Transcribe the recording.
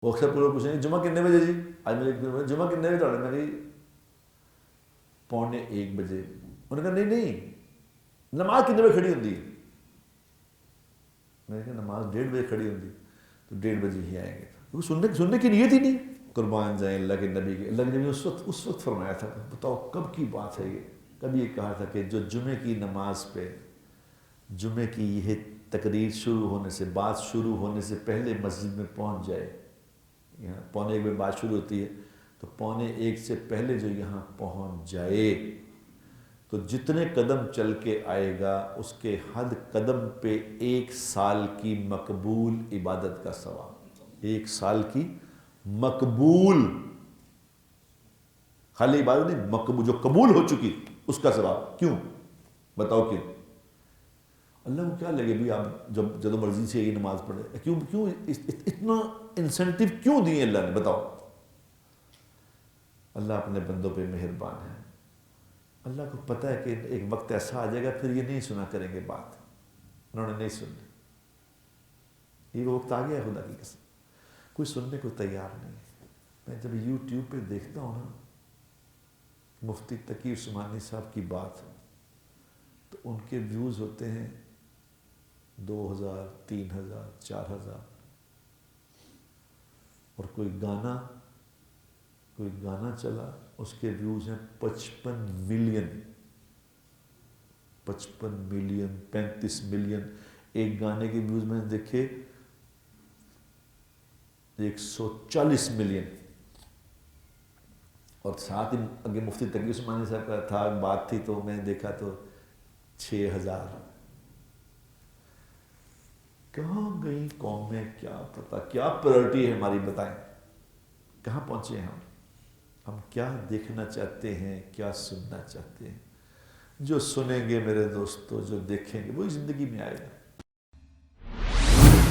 وہ اکثر پورے پوچھیں گے جمعہ کتنے بجے جی؟ آج میرے جمعہ کتنے بجے دوڑے؟ میں کہی 12:45 بجے۔ انہوں نے کہا نہیں نماز کتنے بجے کھڑی ہوتی ہے؟ میں نے کہا نماز 1:30 بجے کھڑی ہوتی، تو 1:30 بجے ہی آئیں گے، کیونکہ سننے کی نیت ہی نہیں۔ قربان جائیں اللہ کے نبی کے، اللہ کے نبی نے اس وقت فرمایا تھا، بتاؤ کب کی بات ہے یہ، کبھی یہ کہا تھا کہ جو جمعے کی نماز پہ، جمعے کی یہ تقریر شروع ہونے سے، بات شروع ہونے سے پہلے مسجد میں پہنچ جائے، یہاں 12:45 بجے بات شروع ہوتی ہے، تو 12:45 سے پہلے جو یہاں پہنچ جائے تو جتنے قدم چل کے آئے گا اس کے حد قدم پہ 1 سال کی مقبول عبادت کا ثواب، 1 سال کی مقبول، خالی عبادت نہیں، مقبول جو قبول ہو چکی اس کا ثواب۔ کیوں؟ بتاؤ کیوں؟ اللہ کو کیا لگے بھی آپ جب مرضی سے یہ نماز پڑھے، کیوں اتنا انسینٹیو کیوں دیے اللہ نے؟ بتاؤ۔ اللہ اپنے بندوں پہ مہربان ہے، اللہ کو پتہ ہے کہ ایک وقت ایسا آ جائے گا پھر یہ نہیں سنا کریں گے بات، انہوں نے نہیں سنی، یہ وقت آ گیا خدا کی قسم، کوئی سننے کو تیار نہیں۔ میں جب یوٹیوب پہ دیکھتا ہوں نا مفتی تقی عثمانی صاحب کی بات، تو ان کے ویوز ہوتے ہیں 2000 3000 4000، اور کوئی گانا چلا اس کے ویوز ہیں 55 ملین 35 ملین۔ ایک گانے کے ویوز میں نے دیکھے 140 ملین، اور ساتھ ہی اگے مفتی تقی عثمانی صاحب کا تھا بات تھی تو میں نے دیکھا تو 6000۔ کہاں گئی قومیں، کیا پتہ کیا پرائرٹی ہے ہماری، بتائیں کہاں پہنچے ہیں ہم کیا دیکھنا چاہتے ہیں، کیا سننا چاہتے ہیں؟ جو سنیں گے میرے دوستو، جو دیکھیں گے وہی زندگی میں آئے گا۔